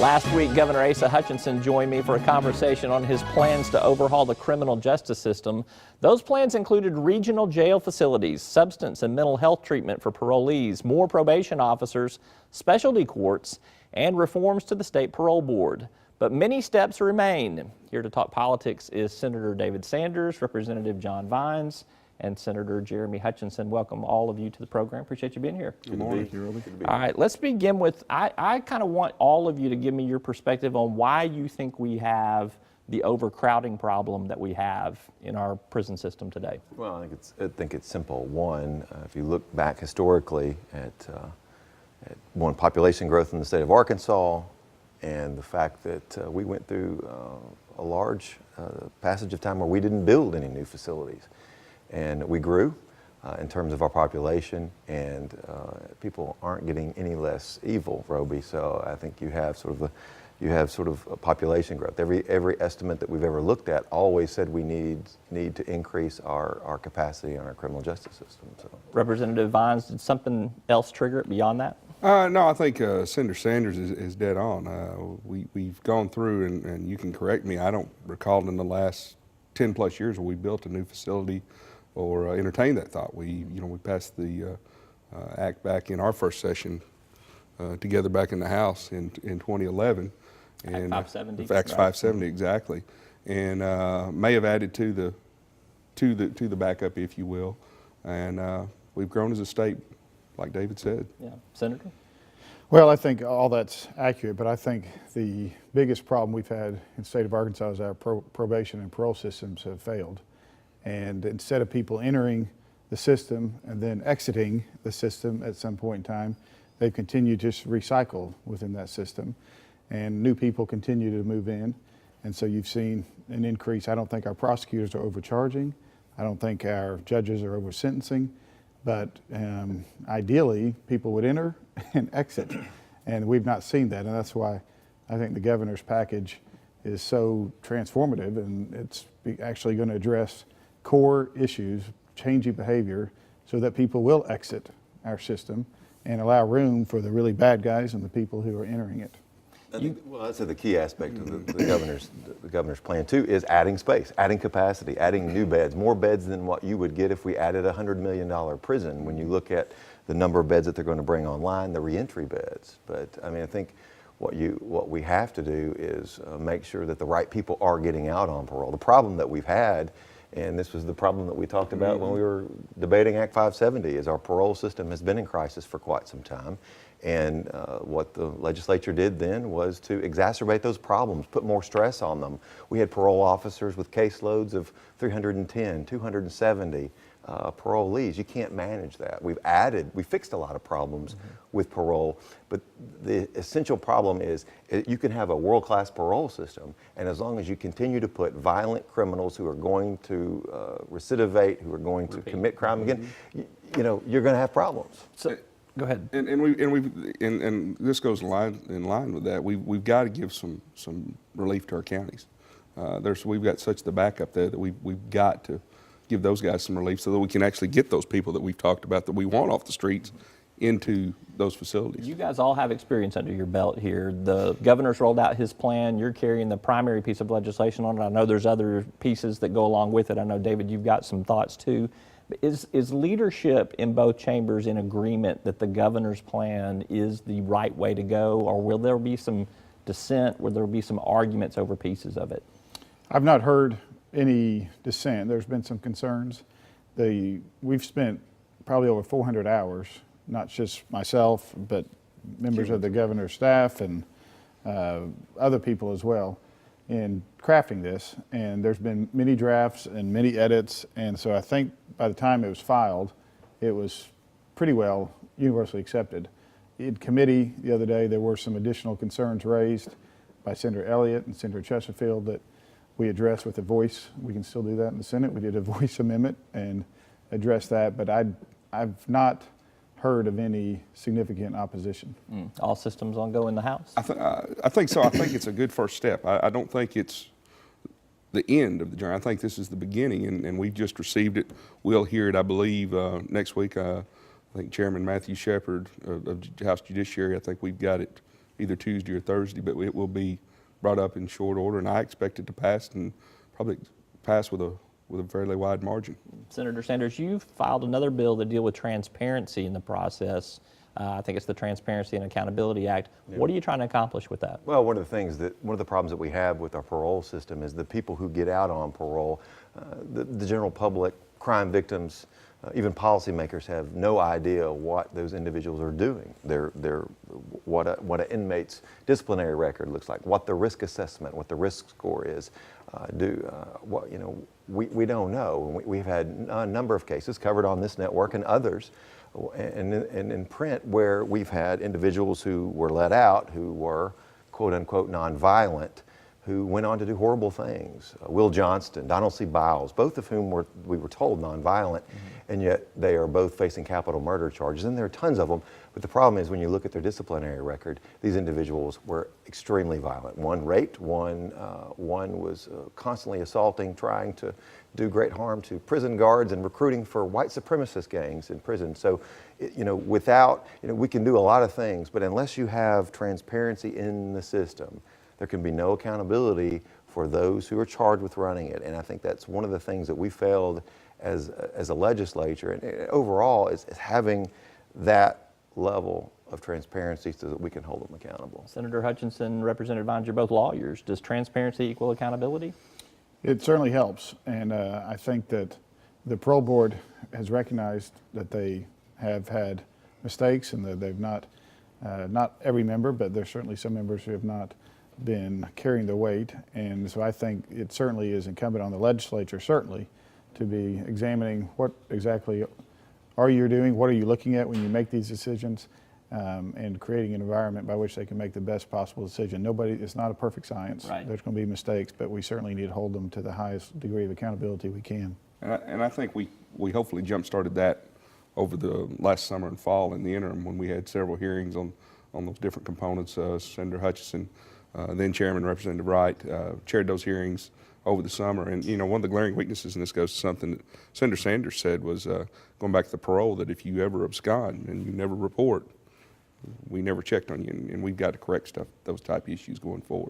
Last week, Governor Asa Hutchinson joined me for a conversation on his plans to overhaul the criminal justice system. Those plans included regional jail facilities, substance and mental health treatment for parolees, more probation officers, specialty courts, and reforms to the state parole board. But many steps remain. Here to talk politics is Senator David Sanders, Representative John Vines, and Senator Jeremy Hutchinson. Welcome all of you to the program. Appreciate you being here. Good morning. Roby. All right, let's begin with, I kind of want all of you to give me your perspective on why you think we have the overcrowding problem that we have in our prison system today. Well, I think it's simple. One, if you look back historically at one, population growth in the state of Arkansas, and the fact that we went through a large passage of time where we didn't build any new facilities. And we grew in terms of our population, and people aren't getting any less evil, Roby. So I think you have sort of a population growth. Every estimate that we've ever looked at always said we need to increase our capacity in our criminal justice system. So. Representative Vines, did something else trigger it beyond that? No, I think Senator Sanders is dead on. We've gone through, and you can correct me, I don't recall in the last 10 plus years where we built a new facility or entertained that thought. We passed the act back in our first session together back in the House in 2011. And Act 570. Act 570, exactly. And may have added to the backup, if you will. And we've grown as a state, like David said. Yeah, Senator? Well, I think all that's accurate, but I think the biggest problem we've had in the state of Arkansas is our probation and parole systems have failed. And instead of people entering the system and then exiting the system at some point in time, they've continued to just recycle within that system. And new people continue to move in. And so you've seen an increase. I don't think our prosecutors are overcharging. I don't think our judges are over-sentencing. But ideally, people would enter and exit. And we've not seen that. And that's why I think the governor's package is so transformative. And it's actually going to address core issues, changing behavior, so that people will exit our system and allow room for the really bad guys and the people who are entering it. Well, that's the key aspect of the governor's plan too, is adding space, adding capacity, adding new beds, more beds than what you would get if we added a $100 million prison. When you look at the number of beds that they're going to bring online, the reentry beds. But I mean, I think what we have to do is make sure that the right people are getting out on parole. The problem that we've had, and this was the problem that we talked about when we were debating Act 570, is our parole system has been in crisis for quite some time. And what the legislature did then was to exacerbate those problems, put more stress on them. We had parole officers with caseloads of 310, 270 parolees. You can't manage that. We fixed a lot of problems with parole, but the essential problem is you can have a world-class parole system, and as long as you continue to put violent criminals who are going to recidivate, who are going to commit crime again, you're going to have problems. So, go ahead. And this goes in line with that. We've got to give some relief to our counties. We've got such the backup there that we've got to give those guys some relief so that we can actually get those people that we've talked about that we want off the streets into those facilities. You guys all have experience under your belt here. The governor's rolled out his plan. You're carrying the primary piece of legislation on it. I know there's other pieces that go along with it. I know, David, you've got some thoughts too. Is leadership in both chambers in agreement that the governor's plan is the right way to go, or will there be some dissent, will there be some arguments over pieces of it? I've not heard any dissent. There's been some concerns. We've spent probably over 400 hours, not just myself, but members of the governor's staff and other people as well, in crafting this. And there's been many drafts and many edits. And so I think by the time it was filed, it was pretty well universally accepted. In committee the other day, there were some additional concerns raised by Senator Elliott and Senator Chesterfield that we addressed with a voice. We can still do that in the Senate. We did a voice amendment and addressed that, but I've not heard of any significant opposition. All systems on go in the House? I think so. I think it's a good first step. I don't think it's the end of the journey. I think this is the beginning, and we've just received it. We'll hear it, I believe, next week. I think Chairman Matthew Shepard of House Judiciary, I think we've got it either Tuesday or Thursday, but it will be brought up in short order, and I expect it to pass, and probably pass with a fairly wide margin. Senator Sanders, you've filed another bill to deal with transparency in the process. I think it's the Transparency and Accountability Act. Yeah. What are you trying to accomplish with that? Well, one of the problems that we have with our parole system is the people who get out on parole, the general public, crime victims, even policymakers have no idea what those individuals are doing. What an inmate's disciplinary record looks like, what the risk assessment, what the risk score is. We don't know. We've had a number of cases covered on this network and others, and in print, where we've had individuals who were let out who were quote unquote nonviolent, who went on to do horrible things. Will Johnston, Donald C. Biles, both of whom we were told nonviolent, and yet they are both facing capital murder charges, and there are tons of them. But the problem is when you look at their disciplinary record, these individuals were extremely violent. One raped, one was constantly assaulting, trying to do great harm to prison guards and recruiting for white supremacist gangs in prison. So, we can do a lot of things, but unless you have transparency in the system, there can be no accountability for those who are charged with running it. And I think that's one of the things that we failed as a legislature, and overall is having that level of transparency so that we can hold them accountable. Senator Hutchinson, Representative Vines, you're both lawyers. Does transparency equal accountability? It certainly helps, and I think that the parole board has recognized that they have had mistakes and that they've not every member, but there's certainly some members who have not been carrying the weight. And so I think it certainly is incumbent on the legislature, certainly, to be examining what exactly are you doing, what are you looking at when you make these decisions, and creating an environment by which they can make the best possible decision. It's not a perfect science. Right. There's going to be mistakes, but we certainly need to hold them to the highest degree of accountability we can. And I think we hopefully jump-started that over the last summer and fall in the interim when we had several hearings on those different components. Senator Hutchinson, then Chairman Representative Wright, chaired those hearings over the summer. And one of the glaring weaknesses, and this goes to something that Senator Sanders said, was going back to the parole, that if you ever abscond and you never report, we never checked on you, and we've got to correct those type of issues going forward.